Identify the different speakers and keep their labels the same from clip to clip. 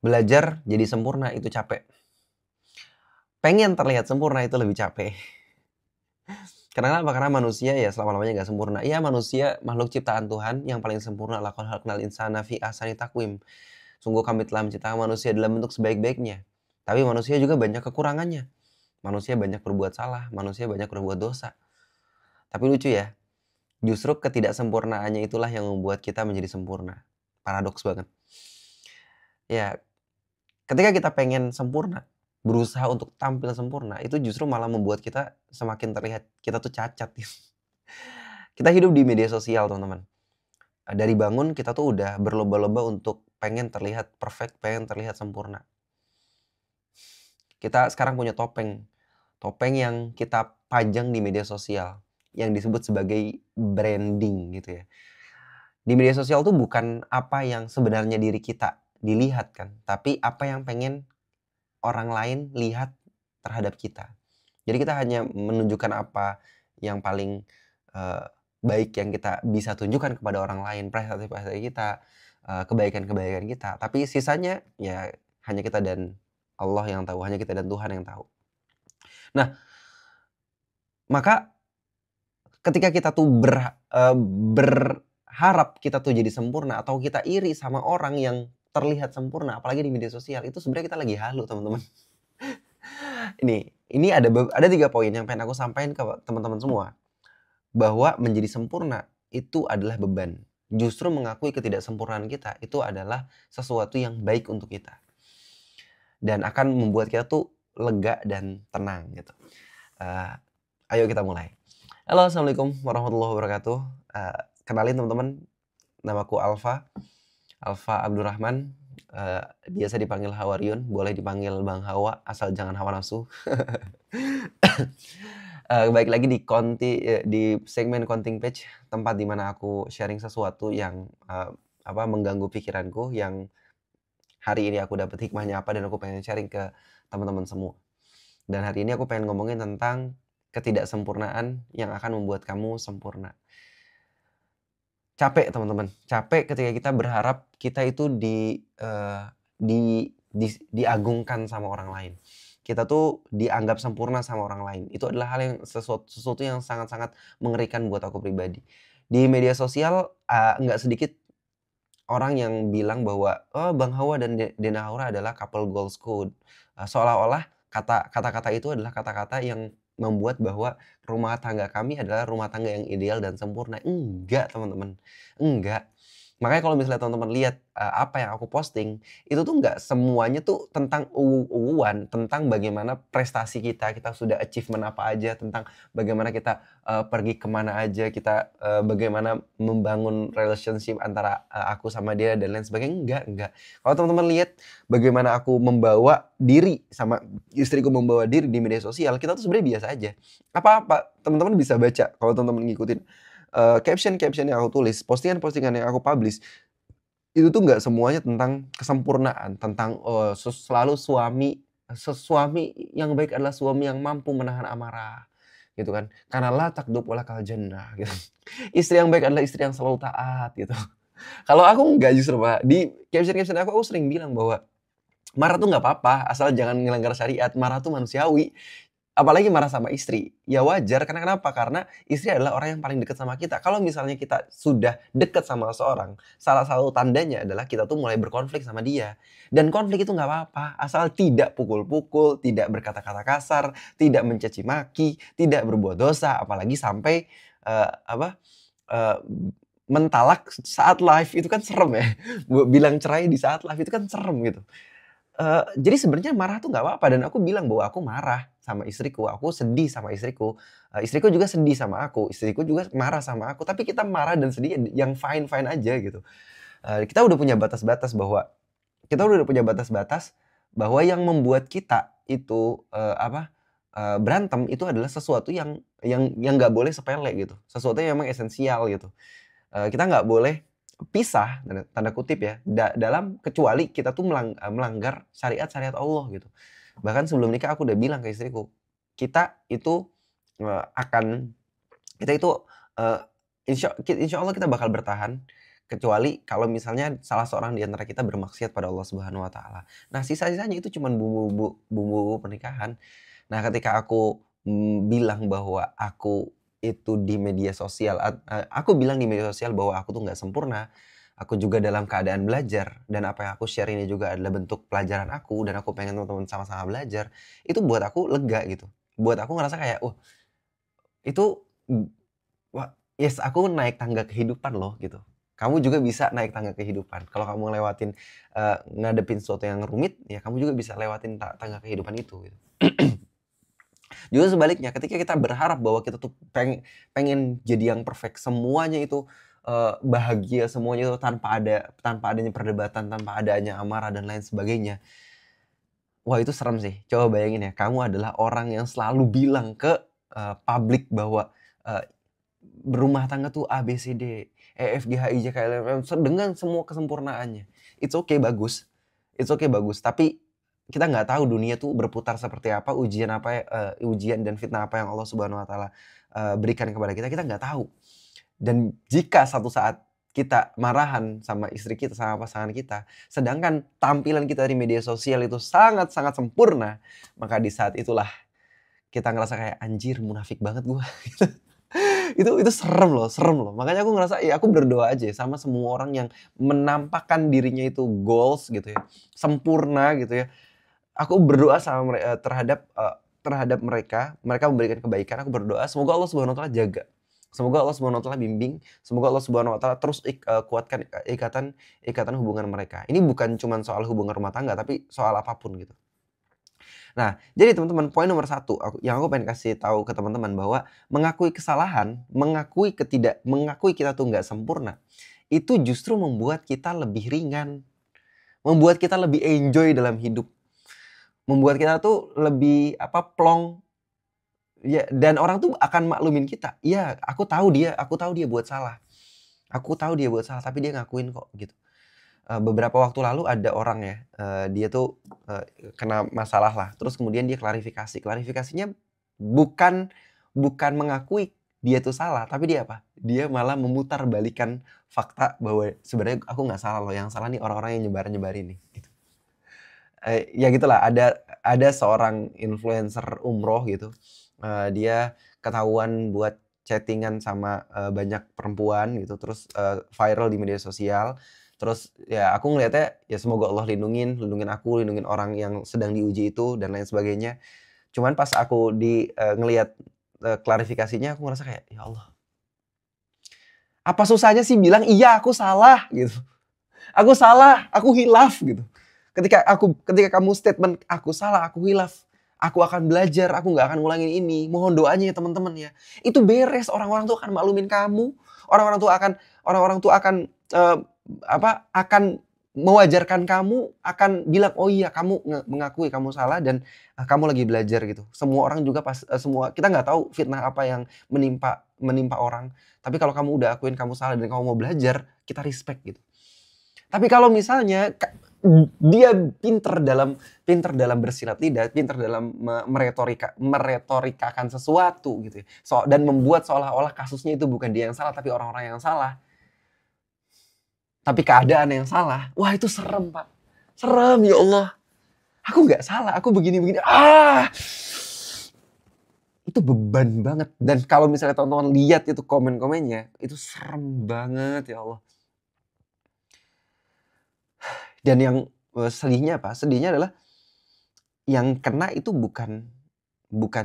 Speaker 1: Belajar jadi sempurna itu capek. Pengen terlihat sempurna itu lebih capek. Karena apa? Karena manusia ya selama-lamanya nggak sempurna. Iya, manusia makhluk ciptaan Tuhan yang paling sempurna. Laqad khalaqnal insana fi ahsani taqwim. Sungguh kami telah menciptakan manusia dalam bentuk sebaik-baiknya. Tapi manusia juga banyak kekurangannya. Manusia banyak berbuat salah, manusia banyak berbuat dosa. Tapi lucu ya, justru ketidaksempurnaannya itulah yang membuat kita menjadi sempurna. Paradoks banget. Ya, ketika kita pengen sempurna, berusaha untuk tampil sempurna, itu justru malah membuat kita semakin terlihat kita tuh cacat. Kita hidup di media sosial, teman-teman. Dari bangun kita tuh udah berlomba-lomba untuk pengen terlihat perfect, pengen terlihat sempurna. Kita sekarang punya topeng. Topeng yang kita pajang di media sosial yang disebut sebagai branding gitu ya. Di media sosial tuh bukan apa yang sebenarnya diri kita dilihat kan, tapi apa yang pengen orang lain lihat terhadap kita. Jadi kita hanya menunjukkan apa yang paling baik yang kita bisa tunjukkan kepada orang lain, prestasi-prestasi kita, kebaikan-kebaikan kita. Tapi sisanya ya hanya kita dan Allah yang tahu, hanya kita dan Tuhan yang tahu. Nah, maka ketika kita tuh berharap kita tuh jadi sempurna atau kita iri sama orang yang terlihat sempurna, apalagi di media sosial, itu sebenarnya kita lagi halu, teman-teman. Ini ada 3 poin yang pengen aku sampaikan ke teman-teman semua, bahwa menjadi sempurna itu adalah beban. Justru mengakui ketidaksempurnaan kita itu adalah sesuatu yang baik untuk kita. Dan akan membuat kita tuh lega dan tenang gitu. Ayo kita mulai. Halo, assalamualaikum warahmatullahi wabarakatuh. Kenalin teman-teman, namaku Alfa Abdurrahman. Biasa dipanggil Hawariun, boleh dipanggil Bang Hawa, asal jangan hawa nafsu. Baik lagi di segmen Konting Page, tempat di mana aku sharing sesuatu yang mengganggu pikiranku, yang hari ini aku dapat hikmahnya apa dan aku pengen sharing ke teman-teman semua. Dan hari ini aku pengen ngomongin tentang ketidaksempurnaan yang akan membuat kamu sempurna. Capek, teman-teman. Capek ketika kita berharap kita itu diagungkan sama orang lain. Kita tuh dianggap sempurna sama orang lain. Itu adalah hal yang sesuatu yang sangat-sangat mengerikan buat aku pribadi. Di media sosial nggak sedikit orang yang bilang bahwa Bang Hawa dan Dena Haura adalah couple goals code. Seolah-olah kata-kata itu adalah kata-kata yang membuat bahwa rumah tangga kami adalah rumah tangga yang ideal dan sempurna. Enggak, teman-teman. Enggak. Makanya kalau misalnya teman-teman lihat apa yang aku posting, itu tuh nggak semuanya tuh tentang uwu-uwuan, tentang bagaimana prestasi kita sudah achievement apa aja, tentang bagaimana kita pergi kemana aja, kita bagaimana membangun relationship antara aku sama dia dan lain sebagainya. Enggak. Kalau teman-teman lihat bagaimana aku membawa diri sama istriku membawa diri di media sosial, kita tuh sebenarnya biasa aja. Apa-apa, teman-teman bisa baca kalau teman-teman ngikutin caption-caption yang aku tulis, postingan-postingan yang aku publish, itu tuh nggak semuanya tentang kesempurnaan, tentang selalu suami yang baik adalah suami yang mampu menahan amarah, gitu kan. Karena la takdzub walakal jannah gitu. Istri yang baik adalah istri yang selalu taat gitu. Kalau aku nggak, justru Pak, di caption-caption aku sering bilang bahwa marah tuh nggak apa-apa, asal jangan ngelanggar syariat, marah tuh manusiawi. Apalagi marah sama istri, ya wajar, karena kenapa? Karena istri adalah orang yang paling dekat sama kita. Kalau misalnya kita sudah dekat sama seseorang, salah satu tandanya adalah kita tuh mulai berkonflik sama dia. Dan konflik itu nggak apa-apa, asal tidak pukul-pukul, tidak berkata-kata kasar, tidak mencaci maki, tidak berbuat dosa, apalagi sampai eee, mentalak saat live, itu kan serem ya. Bilang cerai di saat live itu kan serem gitu. Jadi sebenarnya marah tuh nggak apa-apa, dan aku bilang bahwa aku marah sama istriku, aku sedih sama istriku, istriku juga sedih sama aku, istriku juga marah sama aku, tapi kita marah dan sedih yang fine-fine aja gitu. Kita udah punya batas-batas bahwa yang membuat kita itu, berantem itu adalah sesuatu yang nggak boleh sepele gitu, sesuatu yang memang esensial gitu. Kita nggak boleh pisah, tanda kutip ya, dalam kecuali kita tuh melanggar syariat-syariat Allah gitu. Bahkan sebelum nikah aku udah bilang ke istriku, kita itu, eee, akan kita itu, eee, insya Allah kita bakal bertahan kecuali kalau misalnya salah seorang di antara kita bermaksiat pada Allah Subhanahu wa taala. Nah, sisa-sisanya itu cuman bumbu-bumbu pernikahan. Nah, ketika aku, bilang bahwa aku itu di media sosial aku bilang di media sosial bahwa aku tuh nggak sempurna, aku juga dalam keadaan belajar dan apa yang aku share ini juga adalah bentuk pelajaran aku dan aku pengen teman-teman sama-sama belajar, itu buat aku lega gitu. Buat aku ngerasa kayak, "Wah, itu, mmm, wah, yes, aku naik tangga kehidupan loh," gitu. Kamu juga bisa naik tangga kehidupan. Kalau kamu lewatin, ngadepin sesuatu yang rumit, ya kamu juga bisa lewatin tangga kehidupan itu, gitu. Juga sebaliknya, ketika kita berharap bahwa kita tuh pengen jadi yang perfect, semuanya itu, bahagia, semuanya itu tanpa adanya perdebatan, tanpa adanya amarah dan lain sebagainya. Wah, itu serem sih. Coba bayangin ya, kamu adalah orang yang selalu bilang ke, publik bahwa, eee, berumah tangga tuh A, B, C, D, E, F, G, H, I, J, K, L, M, N, dengan semua kesempurnaannya. It's okay, bagus. It's okay, bagus. Tapi kita nggak tahu dunia tuh berputar seperti apa, ujian dan fitnah apa yang Allah Subhanahu wa taala, berikan kepada kita nggak tahu. Dan jika satu saat kita marahan sama istri kita, sama pasangan kita, sedangkan tampilan kita di media sosial itu sangat-sangat sempurna, maka di saat itulah kita ngerasa kayak, "Anjir, munafik banget gua." Itu serem loh. Makanya aku ngerasa ya aku berdoa aja ya sama semua orang yang menampakkan dirinya itu goals gitu ya, sempurna gitu ya. Aku berdoa terhadap mereka, mereka memberikan kebaikan, aku berdoa semoga Allah Subhanahu wa taala jaga. Semoga Allah Subhanahu wa taala bimbing, semoga Allah Subhanahu wa taala terus kuatkan ikatan hubungan mereka. Ini bukan cuman soal hubungan rumah tangga, tapi soal apapun gitu. Nah, jadi teman-teman, poin nomor satu yang aku pengen kasih tahu ke teman-teman bahwa mengakui kesalahan, mengakui kita tuh nggak sempurna, itu justru membuat kita lebih ringan, membuat kita lebih enjoy dalam hidup, membuat kita tuh lebih plong. Ya, dan orang tuh akan maklumin kita. Iya, aku tahu dia buat salah. Aku tahu dia buat salah, tapi dia ngakuin kok gitu. Beberapa waktu lalu ada orang ya, dia tuh, kena masalah lah, terus kemudian dia klarifikasi. Klarifikasinya bukan bukan mengakui dia tuh salah, tapi dia apa? Dia malah memutarbalikkan fakta bahwa sebenarnya aku nggak salah loh, yang salah nih orang-orang yang nyebarin nih, gitu. Ya gitulah, ada seorang influencer umroh gitu, dia ketahuan buat chatting-an sama, banyak perempuan gitu, terus, viral di media sosial. Terus ya aku ngelihatnya, ya semoga Allah lindungin aku, lindungin orang yang sedang diuji itu dan lain sebagainya. Cuman pas aku ngelihat, klarifikasinya aku ngerasa kayak, "Ya Allah, apa susahnya sih bilang, 'Iya aku salah,' gitu. 'Aku salah, aku hilaf,' gitu. Ketika kamu statement, 'Aku salah, aku hilaf, aku akan belajar, aku nggak akan ngulangin ini,' mohon doanya ya teman-teman ya. Itu beres, orang-orang tuh akan maklumin kamu. Orang-orang tuh akan, akan mewajarkan kamu, akan bilang, "Oh iya, kamu mengakui kamu salah dan, kamu lagi belajar," gitu. Semua orang juga kita nggak tahu fitnah apa yang menimpa menimpa orang. Tapi kalau kamu udah akuin kamu salah dan kamu mau belajar, kita respect gitu. Tapi kalau misalnya dia pinter dalam bersilat lidah, pinter dalam meretorikakan sesuatu gitu ya, dan membuat seolah-olah kasusnya itu bukan dia yang salah, tapi orang-orang yang salah, tapi keadaan yang salah. Wah, itu serem, Pak. Serem, ya Allah. Aku nggak salah, aku begini-begini. Itu beban banget. Dan kalau misalnya teman-teman lihat itu komen-komennya, itu serem banget, ya Allah. Dan yang, sedihnya apa? Sedihnya adalah yang kena itu bukan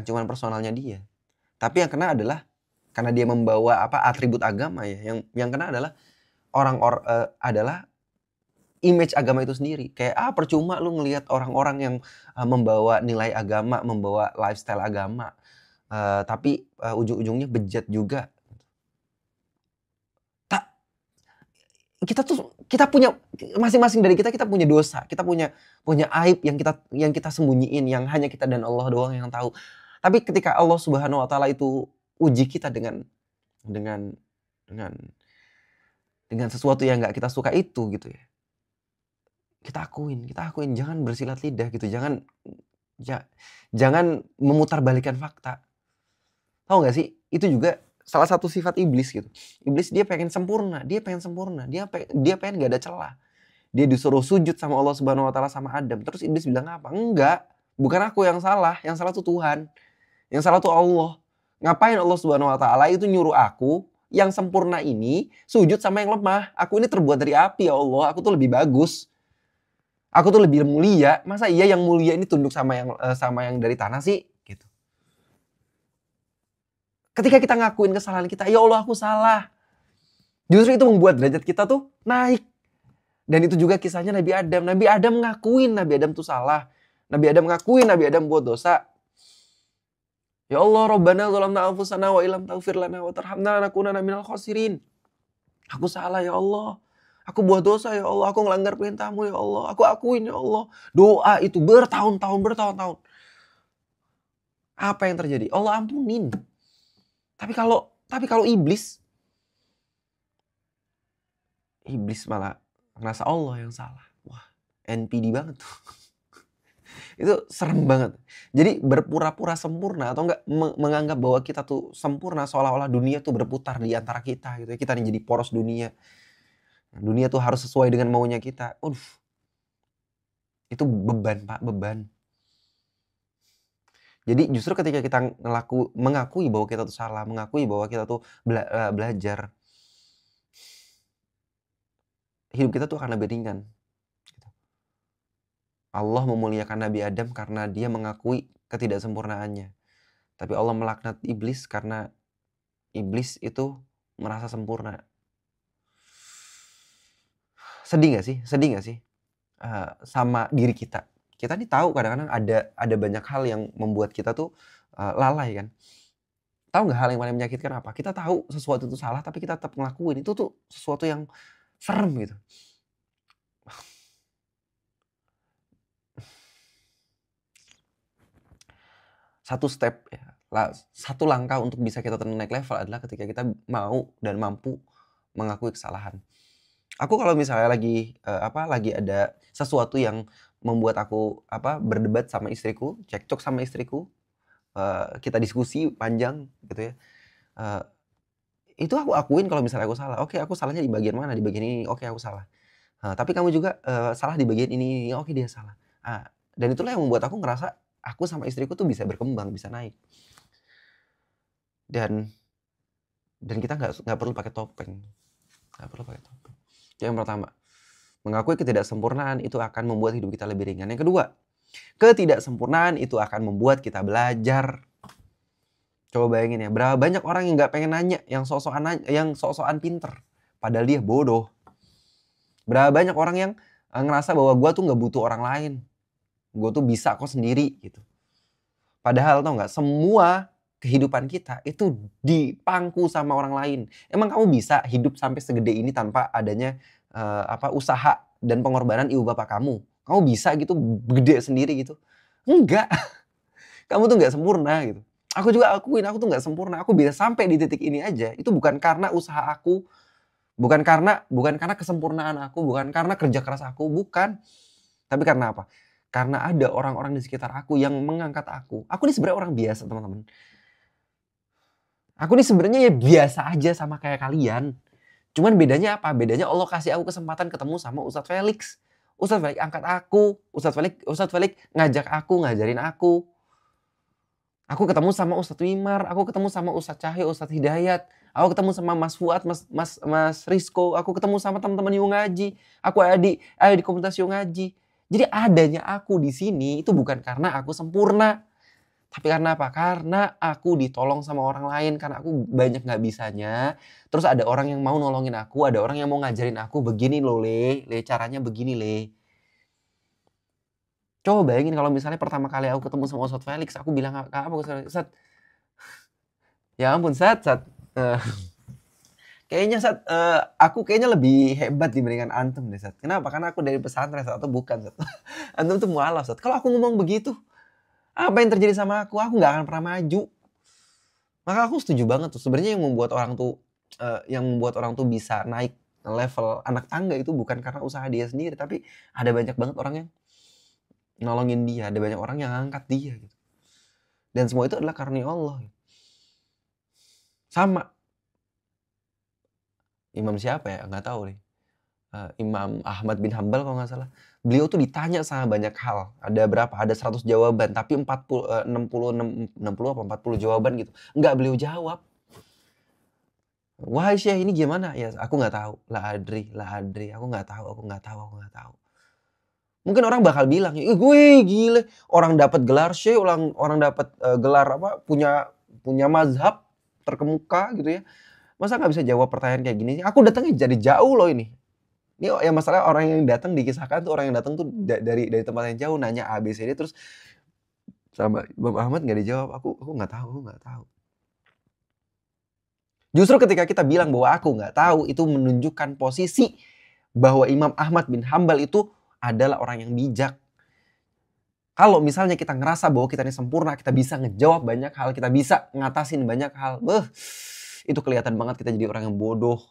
Speaker 1: cuman personalnya dia, tapi yang kena adalah karena dia membawa atribut agama ya, yang kena adalah adalah image agama itu sendiri. Kayak, percuma lu ngelihat orang-orang yang, membawa nilai agama, membawa lifestyle agama, tapi, ujung-ujungnya bejat juga. Kita punya masing-masing dari kita punya dosa, kita punya aib yang kita sembunyiin, yang hanya kita dan Allah doang yang tahu. Tapi ketika Allah Subhanahu wa taala itu uji kita dengan dengan dengan sesuatu yang nggak kita suka itu gitu ya, kita akuin, jangan bersilat lidah gitu, jangan memutarbalikkan fakta. Tahu nggak sih, itu juga salah satu sifat iblis gitu. Iblis dia pengen sempurna, dia pengen sempurna, dia pengen gak ada celah. Dia disuruh sujud sama Allah Subhanahu wa taala sama Adam. Terus iblis bilang apa? Enggak, bukan aku yang salah tuh Tuhan. Yang salah tuh Allah. Ngapain Allah Subhanahu wa taala itu nyuruh aku yang sempurna ini sujud sama yang lemah? Aku ini terbuat dari api ya Allah, aku tuh lebih bagus. Aku tuh lebih mulia. Masa iya yang mulia ini tunduk sama yang dari tanah sih? Gitu. Ketika kita ngakuin kesalahan kita, ya Allah aku salah. Justru itu membuat derajat kita tuh naik. Dan itu juga kisahnya Nabi Adam. Nabi Adam ngakuin Nabi Adam tuh salah. Nabi Adam ngakuin Nabi Adam buat dosa. Ya Allah, Rabbana zalamna anfusana wa illam taghfir lana wa tarhamna lanakunanna minal khasirin. Aku salah ya Allah. Aku buat dosa ya Allah. Aku ngelanggar perintahmu ya Allah. Aku akuin ya Allah. Doa itu bertahun-tahun. Apa yang terjadi? Allah ampunin. Tapi kalau iblis malah ngerasa Allah yang salah. Wah, NPD banget tuh. Itu serem banget. Jadi berpura-pura sempurna atau enggak menganggap bahwa kita tuh sempurna seolah-olah dunia tuh berputar di antara kita gitu ya. Kita nih jadi poros dunia. Dunia tuh harus sesuai dengan maunya kita. Itu beban, Pak, beban. Jadi justru ketika kita mengakui bahwa kita tuh salah, mengakui bahwa kita tuh belajar, hidup kita tuh akan lebih ringan. Gitu. Allah memuliakan Nabi Adam karena dia mengakui ketidaksempurnaannya. Tapi Allah melaknat iblis karena iblis itu merasa sempurna. Sedih gak sih? Sama diri kita. Kita nih tahu kadang-kadang ada banyak hal yang membuat kita tuh lalai kan. Tahu nggak hal yang paling menyakitkan apa? Kita tahu sesuatu itu salah tapi kita tetap ngelakuin. Itu tuh sesuatu yang serem gitu. Satu langkah untuk bisa kita naik level adalah ketika kita mau dan mampu mengakui kesalahan. Aku kalau misalnya lagi ada sesuatu yang membuat aku berdebat sama istriku, cekcok sama istriku, kita diskusi panjang gitu ya. Itu aku akuin kalau misalnya aku salah. Oke, aku salahnya di bagian mana? Di bagian ini. Oke, aku salah. Tapi kamu juga salah di bagian ini. Oke, dia salah. Dan itulah yang membuat aku ngerasa aku sama istriku tuh bisa berkembang, bisa naik. Dan kita nggak perlu pakai topeng. Nggak perlu pakai topeng. Yang pertama, mengakui ketidaksempurnaan itu akan membuat hidup kita lebih ringan. Yang kedua, ketidaksempurnaan itu akan membuat kita belajar. Coba bayangin ya, berapa banyak orang yang nggak pengen nanya, yang sok-sokan pinter, padahal dia bodoh. Berapa banyak orang yang ngerasa bahwa gue tuh nggak butuh orang lain, gue tuh bisa kok sendiri gitu. Padahal tau nggak, semua kehidupan kita itu dipangku sama orang lain. Emang kamu bisa hidup sampai segede ini tanpa adanya usaha dan pengorbanan ibu bapak kamu? Kamu bisa gitu gede sendiri gitu? Enggak. Kamu tuh nggak sempurna gitu. Aku juga akuin aku tuh nggak sempurna. Aku bisa sampai di titik ini aja itu bukan karena usaha aku, bukan karena kesempurnaan aku, bukan karena kerja keras aku, bukan. Tapi karena apa? Karena ada orang-orang di sekitar aku yang mengangkat aku. Aku ini sebenarnya orang biasa, teman-teman. Aku ini sebenarnya ya biasa aja sama kayak kalian. Cuman bedanya apa? Bedanya Allah kasih aku kesempatan ketemu sama Ustadz Felix. Ustadz Felix angkat aku. Ustadz Felix ngajak aku, ngajarin aku. Aku ketemu sama Ustadz Wimar. Aku ketemu sama Ustadz Cahyo, Ustadz Hidayat. Aku ketemu sama Mas Fuad, Mas Rizko. Aku ketemu sama teman-teman Yung Ngaji. Aku ada di komunitas Yung Ngaji. Jadi adanya aku di sini itu bukan karena aku sempurna. Tapi karena apa? Karena aku ditolong sama orang lain, karena aku banyak nggak bisanya. Terus ada orang yang mau nolongin aku, ada orang yang mau ngajarin aku, begini loh Le, caranya begini Le. Coba bayangin kalau misalnya pertama kali aku ketemu sama Ustadz Felix, aku bilang apa Ustadz? Ya ampun Ustadz. Kayaknya Ustadz, aku kayaknya lebih hebat dibandingkan antum deh Ustadz. Kenapa? Karena aku dari pesantren Ustadz, atau bukan Ustadz. Antum tuh mualaf Ustadz. Kalau aku ngomong begitu, apa yang terjadi sama aku? Aku nggak akan pernah maju. Maka aku setuju banget tuh. Sebenarnya yang membuat orang tuh bisa naik level anak tangga itu bukan karena usaha dia sendiri, tapi ada banyak banget orang yang nolongin dia, ada banyak orang yang ngangkat dia gitu. Dan semua itu adalah karunia Allah. Sama Imam siapa ya? Nggak tahu nih. Imam Ahmad bin Hambal kalau nggak salah. Beliau tuh ditanya sama banyak hal. Ada berapa? Ada 100 jawaban, tapi 60 apa 40 jawaban gitu. Nggak beliau jawab. Wahai Syekh ini gimana? Ya aku nggak tahu. La adri. Aku nggak tahu, aku nggak tahu, aku nggak tahu. Mungkin orang bakal bilang, gue gile. Orang dapat gelar Syekh, orang dapat gelar apa? Punya mazhab terkemuka gitu ya. Masa nggak bisa jawab pertanyaan kayak gini? Aku datangnya jadi jauh loh ini. Ini yang masalah orang yang datang dikisahkan tuh orang yang datang tuh dari tempat yang jauh nanya A B C D terus sama Imam Ahmad nggak dijawab. Aku nggak tahu, aku nggak tahu. Justru ketika kita bilang bahwa aku nggak tahu itu menunjukkan posisi bahwa Imam Ahmad bin Hambal itu adalah orang yang bijak. Kalau misalnya kita ngerasa bahwa kita ini sempurna, kita bisa ngejawab banyak hal, kita bisa ngatasin banyak hal, itu kelihatan banget kita jadi orang yang bodoh.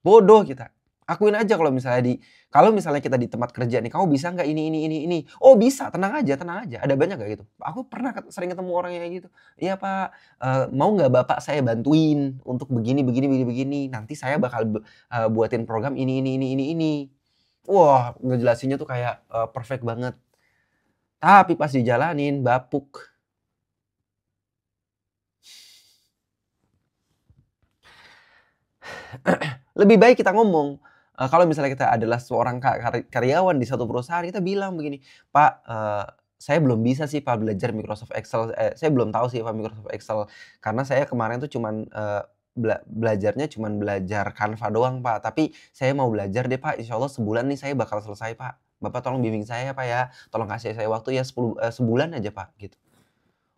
Speaker 1: Bodoh kita. Akuin aja kalau misalnya kita di tempat kerja nih, kamu bisa nggak ini? Oh bisa, tenang aja. Ada banyak nggak gitu? Aku pernah sering ketemu orang yang gitu. Iya Pak, mau nggak Bapak saya bantuin untuk begini. Nanti saya bakal buatin program ini. Wah, ngejelasinnya tuh kayak perfect banget. Tapi pas dijalanin bapuk. Lebih baik kita ngomong. Kalau misalnya kita adalah seorang karyawan di satu perusahaan, kita bilang begini, "Pak, saya belum bisa sih Pak belajar Microsoft Excel, saya belum tahu sih Pak Microsoft Excel, karena saya kemarin tuh cuman, belajarnya cuman belajar Canva doang Pak, tapi saya mau belajar deh Pak, insya Allah sebulan nih saya bakal selesai Pak. Bapak tolong bimbing saya Pak ya, tolong kasih saya waktu ya sebulan aja Pak," gitu.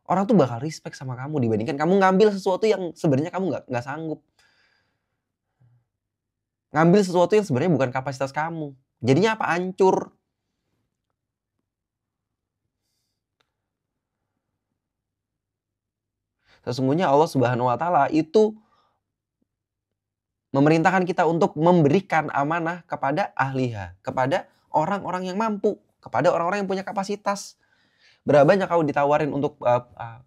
Speaker 1: Orang tuh bakal respect sama kamu dibandingkan kamu ngambil sesuatu yang sebenarnya kamu nggak sanggup. Ngambil sesuatu yang sebenarnya bukan kapasitas kamu. Jadinya apa? Hancur. Sesungguhnya Allah Subhanahu wa taala itu memerintahkan kita untuk memberikan amanah kepada ahliha, kepada orang-orang yang mampu, kepada orang-orang yang punya kapasitas. Berapa banyak kau ditawarin untuk,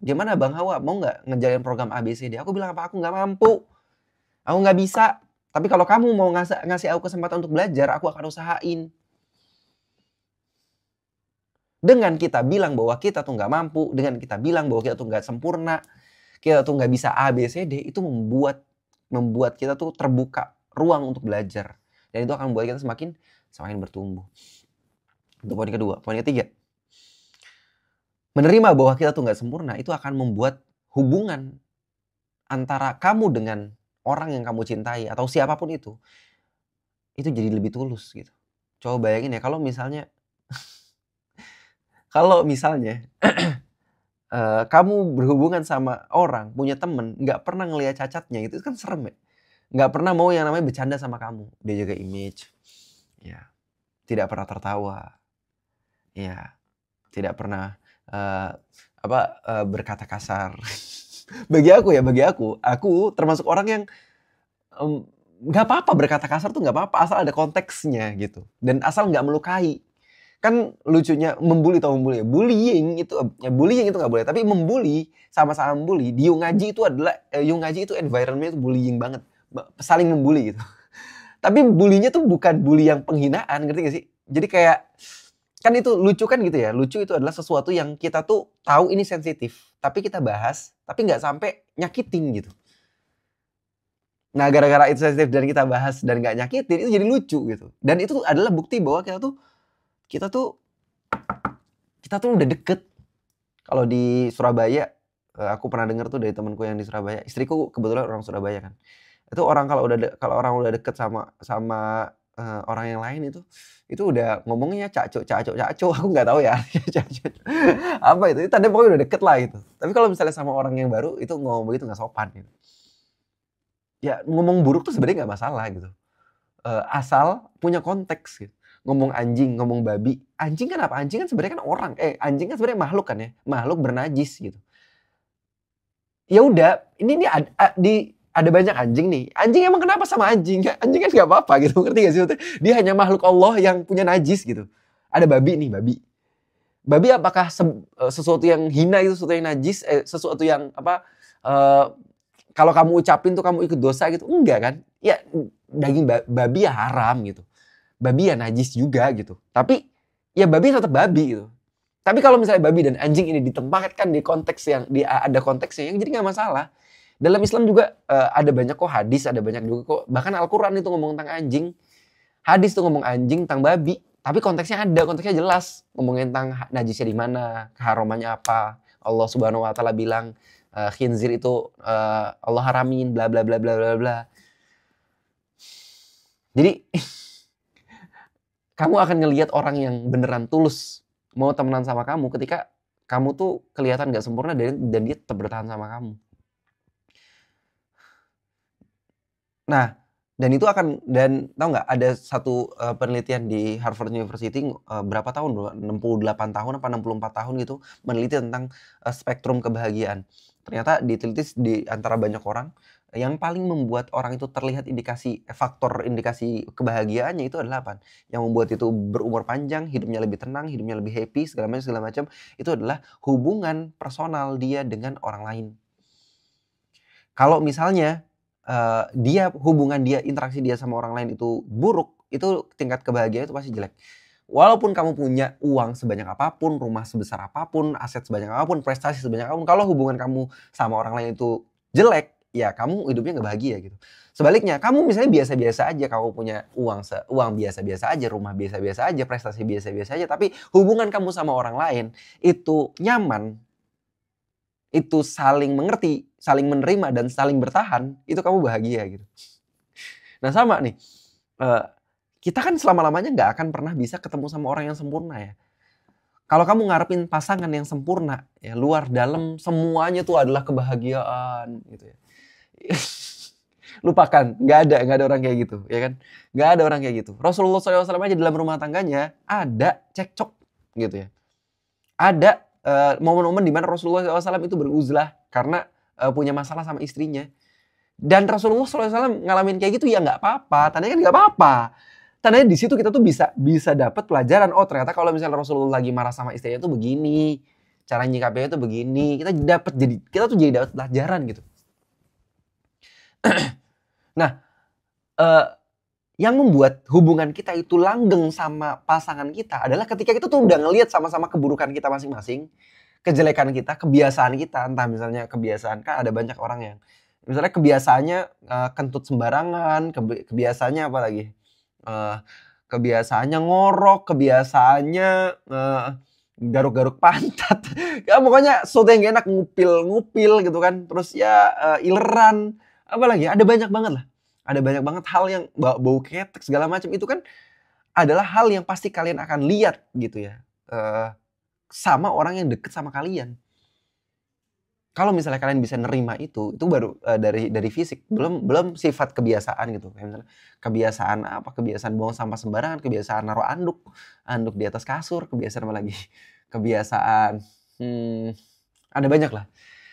Speaker 1: "Gimana Bang Hawa, mau nggak ngejalin program ABCD?" Aku bilang, "Apa? Aku nggak mampu, aku nggak bisa. Tapi kalau kamu mau ngasih aku kesempatan untuk belajar, aku akan usahain." Dengan kita bilang bahwa kita tuh nggak mampu, dengan kita bilang bahwa kita tuh nggak sempurna, kita tuh nggak bisa A, B, C, D, itu membuat kita tuh terbuka ruang untuk belajar. Dan itu akan membuat kita semakin bertumbuh. Itu poin kedua. Poin ketiga, menerima bahwa kita tuh nggak sempurna, itu akan membuat hubungan antara kamu dengan orang yang kamu cintai atau siapapun itu jadi lebih tulus gitu. Coba bayangin ya kalau misalnya kamu berhubungan sama orang, punya temen, nggak pernah ngelihat cacatnya, itu kan serem ya. Nggak pernah mau yang namanya bercanda sama kamu. Dia jaga image, ya. Tidak pernah tertawa, ya. Tidak pernah berkata kasar. Bagi aku termasuk orang yang nggak apa-apa berkata kasar tuh nggak apa-apa, asal ada konteksnya gitu. Dan asal nggak melukai. Kan lucunya membuli atau membuli ya, bullying itu nggak boleh, tapi membuli, sama-sama membuli, di Yungaji itu environment itu bullying banget, saling membuli gitu. Tapi bulinya tuh bukan bully yang penghinaan, ngerti gak sih? Jadi kayak, kan itu lucu kan gitu ya, lucu itu adalah sesuatu yang kita tuh tahu ini sensitif, tapi kita bahas, tapi nggak sampai nyakitin gitu. Nah gara-gara itu sensitif dan kita bahas dan nggak nyakitin, itu jadi lucu gitu. Dan itu adalah bukti bahwa kita tuh udah deket. Kalau di Surabaya, aku pernah dengar tuh dari temanku yang di Surabaya. Istriku kebetulan orang Surabaya kan. Itu orang kalau orang udah deket sama orang yang lain itu udah ngomongnya caco. Aku nggak tahu ya caco. Apa itu? Tanda pokoknya udah deket lah itu. Tapi kalau misalnya sama orang yang baru itu ngomong begitu nggak sopan gitu. Ya ngomong buruk tuh sebenarnya nggak masalah gitu. Asal punya konteks gitu. Ngomong anjing, ngomong babi. Anjing kan apa? Anjing kan sebenarnya kan orang. Anjing kan sebenarnya makhluk kan ya. Makhluk bernajis gitu. Ya udah, ini ada banyak anjing nih. Anjing emang kenapa sama anjing? Anjing kan nggak apa-apa gitu. Ngerti gak sih? Dia hanya makhluk Allah yang punya najis gitu. Ada babi nih, babi. Babi apakah sesuatu yang hina itu, sesuatu yang najis, sesuatu yang kalau kamu ucapin tuh kamu ikut dosa gitu, enggak kan? Ya daging babi ya haram gitu. Babi ya najis juga gitu. Tapi ya babi tetap babi gitu. Tapi kalau misalnya babi dan anjing ini ditempatkan di konteks yang ada konteksnya, yang jadi nggak masalah. Dalam Islam juga ada banyak kok hadis, ada banyak juga kok. Bahkan Al-Quran itu ngomong tentang anjing. Hadis tuh ngomong anjing, tentang babi. Tapi konteksnya ada, konteksnya jelas. Ngomongin tentang najisnya di mana, keharamannya apa. Allah Subhanahu Wa Taala bilang khinzir itu Allah haramin, bla bla bla bla bla bla. Jadi kamu akan ngelihat orang yang beneran tulus mau temenan sama kamu ketika kamu tuh kelihatan gak sempurna dan dia tetap bertahan sama kamu. Nah, dan itu akan, dan tahu nggak ada satu penelitian di Harvard University berapa tahun, 68 tahun apa 64 tahun gitu, meneliti tentang spektrum kebahagiaan. Ternyata diteliti di antara banyak orang, yang paling membuat orang itu terlihat faktor indikasi kebahagiaannya itu adalah apa? Yang membuat itu berumur panjang, hidupnya lebih tenang, hidupnya lebih happy, segala macam, itu adalah hubungan personal dia dengan orang lain. Kalau misalnya interaksi dia sama orang lain itu buruk, itu tingkat kebahagiaan itu pasti jelek. Walaupun kamu punya uang sebanyak apapun, rumah sebesar apapun, aset sebanyak apapun, prestasi sebanyak apapun, kalau hubungan kamu sama orang lain itu jelek, ya kamu hidupnya nggak bahagia gitu. Sebaliknya, kamu misalnya biasa-biasa aja, kamu punya uang biasa-biasa aja, rumah biasa-biasa aja, prestasi biasa-biasa aja, tapi hubungan kamu sama orang lain itu nyaman, itu saling mengerti, saling menerima, dan saling bertahan, itu kamu bahagia gitu. Nah sama nih, kita kan selama-lamanya nggak akan pernah bisa ketemu sama orang yang sempurna ya. Kalau kamu ngarepin pasangan yang sempurna, ya luar dalam semuanya tuh adalah kebahagiaan gitu ya. Lupakan, nggak ada orang kayak gitu, ya kan? Nggak ada orang kayak gitu. Rasulullah SAW aja dalam rumah tangganya ada cekcok gitu ya. Ada momen-momen di mana Rasulullah SAW itu beruzlah karena punya masalah sama istrinya. Dan Rasulullah SAW ngalamin kayak gitu ya nggak apa-apa. Tandanya kan nggak apa-apa. Tandanya di situ kita tuh bisa dapat pelajaran. Oh ternyata kalau misalnya Rasulullah lagi marah sama istrinya tuh begini, cara nyikapnya tuh begini. Kita tuh jadi dapat pelajaran gitu. Nah, yang membuat hubungan kita itu langgeng sama pasangan kita adalah ketika kita tuh udah ngelihat sama-sama keburukan kita masing-masing, kejelekan kita, kebiasaan kita. Entah misalnya kebiasaan, kan ada banyak orang yang misalnya kebiasaannya kentut sembarangan, kebiasaannya apa lagi? Kebiasaannya ngorok, kebiasaannya garuk-garuk pantat. Ya pokoknya sesuatu yang gak enak, ngupil gitu kan. Terus ya ileran, apalagi ada banyak banget lah. Ada banyak banget hal yang bau ketek segala macam, itu kan adalah hal yang pasti kalian akan lihat gitu ya. Sama orang yang deket sama kalian. Kalau misalnya kalian bisa nerima itu baru dari fisik, belum sifat kebiasaan gitu. Kayak misalnya kebiasaan buang sampah sembarangan, kebiasaan naruh anduk di atas kasur, kebiasaan apa lagi? Kebiasaan ada banyak lah.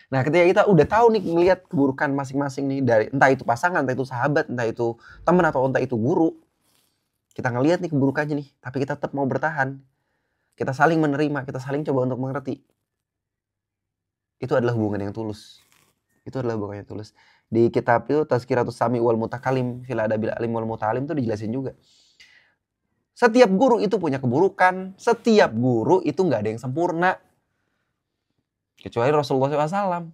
Speaker 1: Nah, ketika kita udah tahu nih ngelihat keburukan masing-masing nih dari entah itu pasangan, entah itu sahabat, entah itu teman atau entah itu guru. Kita ngelihat nih keburukannya nih, tapi kita tetap mau bertahan. Kita saling menerima, kita saling coba untuk mengerti. Itu adalah hubungan yang tulus. Itu adalah hubungan yang tulus. Di kitab itu Tazkiratus Sami wal Mutakalim fil Adabil Alim wal Muta'alim itu dijelasin juga. Setiap guru itu punya keburukan, setiap guru itu nggak ada yang sempurna. Kecuali Rasulullah SAW.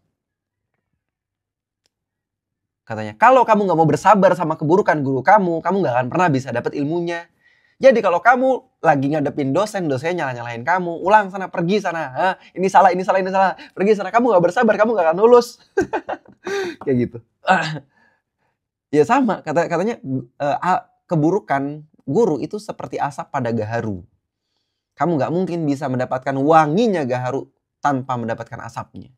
Speaker 1: Katanya, kalau kamu nggak mau bersabar sama keburukan guru kamu nggak akan pernah bisa dapat ilmunya. Jadi kalau kamu lagi ngadepin dosennya nyala-nyalain kamu, ulang sana, pergi sana, ini salah, pergi sana, kamu nggak bersabar, kamu nggak akan lulus. Kayak gitu. Ya sama, katanya keburukan guru itu seperti asap pada gaharu. Kamu nggak mungkin bisa mendapatkan wanginya gaharu tanpa mendapatkan asapnya.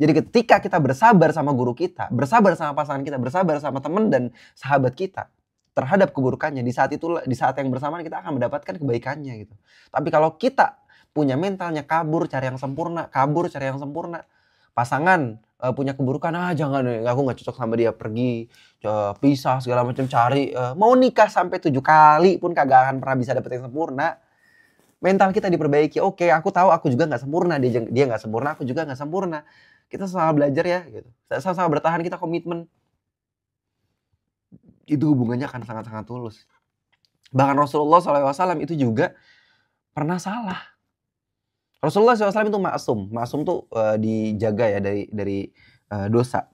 Speaker 1: Jadi ketika kita bersabar sama guru kita, bersabar sama pasangan kita, bersabar sama teman dan sahabat kita terhadap keburukannya, di saat yang bersamaan kita akan mendapatkan kebaikannya gitu. Tapi kalau kita punya mentalnya kabur cari yang sempurna, pasangan punya keburukan, jangan, aku nggak cocok sama dia, pergi, pisah segala macam, cari, mau nikah sampai 7 kali pun kagak akan pernah bisa dapet yang sempurna. mental kita diperbaiki. Oke, aku tahu aku juga nggak sempurna, dia nggak sempurna, aku juga nggak sempurna. Kita sama belajar ya, gitu. Sama-sama bertahan, kita komitmen. Itu hubungannya akan sangat-sangat tulus. Bahkan Rasulullah SAW itu juga pernah salah. Rasulullah SAW itu maksum. Maksum tuh dijaga ya dari dosa.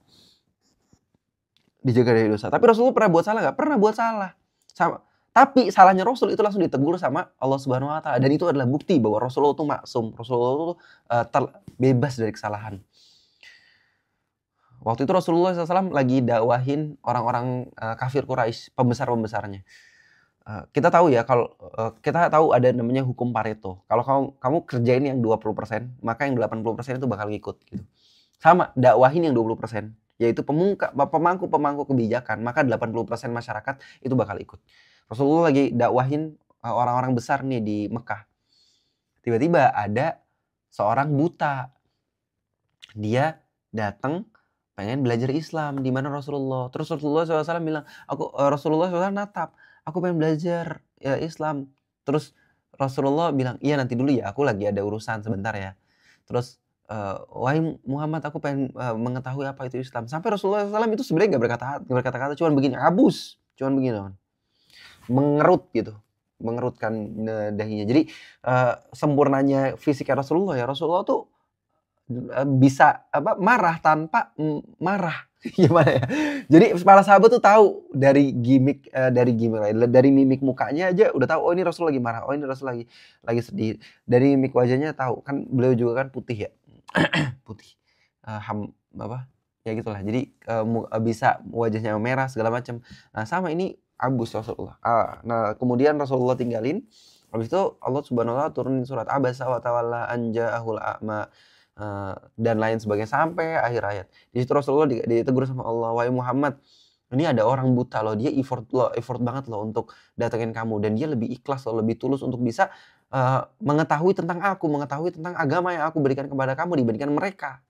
Speaker 1: Dijaga dari dosa. Tapi Rasulullah pernah buat salah nggak? Pernah buat salah. Tapi salahnya Rasul itu langsung ditegur sama Allah Subhanahu Wa Taala. Dan itu adalah bukti bahwa Rasulullah itu maksum. Rasulullah itu bebas dari kesalahan. Waktu itu Rasulullah SAW lagi dakwahin orang-orang kafir Quraisy, pembesar-pembesarnya. Kita tahu ya, kalau kita tahu ada namanya hukum Pareto. Kalau kamu kerjain yang 20%, maka yang 80% itu bakal ngikut gitu. Sama, dakwahin yang 20%, yaitu pemangku kebijakan, maka 80% masyarakat itu bakal ikut. Rasulullah lagi dakwahin orang-orang besar nih di Mekah. Tiba-tiba ada seorang buta. Dia datang pengen belajar Islam di mana Rasulullah. Terus Rasulullah SAW bilang, Rasulullah SAW natap, aku pengen belajar ya Islam. Terus Rasulullah bilang, iya nanti dulu ya, aku lagi ada urusan sebentar ya. Terus wahai Muhammad, aku pengen mengetahui apa itu Islam. Sampai Rasulullah SAW itu sebenarnya nggak berkata-kata, cuman begini, abus, cuman begini, mengerut gitu, mengerutkan dahinya. Jadi sempurnanya fisiknya Rasulullah ya, Rasulullah tuh bisa marah tanpa marah. Gimana ya? Jadi para sahabat tuh tahu dari gimik dari mimik mukanya aja udah tahu, oh ini Rasul lagi marah, oh ini Rasul lagi sedih. Dari mimik wajahnya tahu, kan beliau juga kan putih ya. Putih. Ya gitulah. Jadi bisa wajahnya merah segala macam. Nah, sama ini abus Rasulullah. Nah, kemudian Rasulullah tinggalin. Habis itu Allah Subhanahu wa taala turunin surat Abasa wa tawalla an ja'ahul a'ma. Dan lain sebagainya sampai akhir ayat. Di situ Rasulullah ditegur sama Allah, wahai Muhammad, ini ada orang buta loh, dia effort banget loh untuk datengin kamu, dan dia lebih ikhlas loh, lebih tulus untuk bisa mengetahui tentang aku, mengetahui tentang agama yang aku berikan kepada kamu dibandingkan mereka.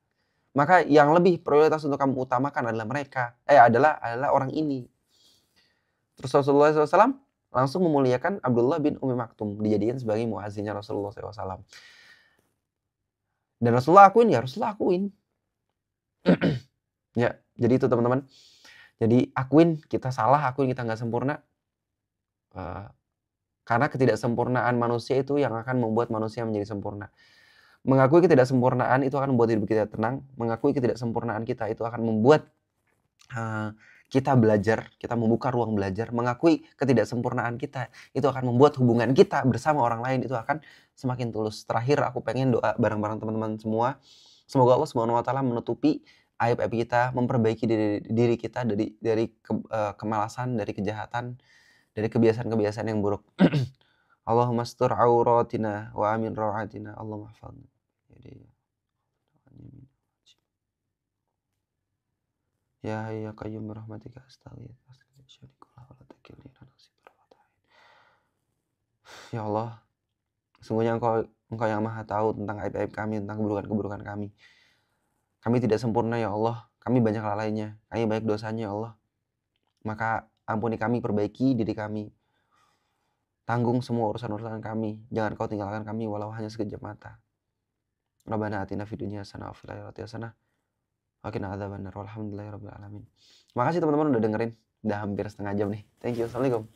Speaker 1: Maka yang lebih prioritas untuk kamu utamakan adalah mereka, adalah orang ini. Terus Rasulullah SAW langsung memuliakan Abdullah bin Umi Maktum, dijadikan sebagai muazzinnya Rasulullah SAW. Dan Rasulullah akuin ya, Rasulullah akuin. Ya, jadi itu teman-teman. Jadi akuin kita salah, akuin kita nggak sempurna. Karena ketidaksempurnaan manusia itu yang akan membuat manusia menjadi sempurna. Mengakui ketidaksempurnaan itu akan membuat hidup kita tenang. Mengakui ketidaksempurnaan kita itu akan membuat kita belajar, kita membuka ruang belajar. Mengakui ketidaksempurnaan kita itu akan membuat hubungan kita bersama orang lain itu akan semakin tulus. Terakhir aku pengen doa bareng-bareng teman-teman semua. Semoga Allah Subhanahu wa taala menutupi aib-aib kita, memperbaiki diri kita dari kemalasan, dari kejahatan, dari kebiasaan-kebiasaan yang buruk. Allahumma astur auratina wa amin rawatina. Allahumma hafadna. Ya hayyu ya qayyum birahmatika astaghfir. Ya Allah, sungguhnya Engkau yang Maha tahu tentang aib-aib kami, tentang keburukan-keburukan kami. Kami tidak sempurna ya Allah, kami banyak lalainya, kami banyak dosanya ya Allah. Maka ampuni kami, perbaiki diri kami. Tanggung semua urusan-urusan kami, jangan Kau tinggalkan kami walau hanya sekejap mata. Rabbana atina fid dunya hasanah wa fil akhirati hasanah wa qina adzabannar. Walhamdulillahirabbil alamin. Makasih teman-teman udah dengerin. Udah hampir setengah jam nih. Thank you. Assalamualaikum.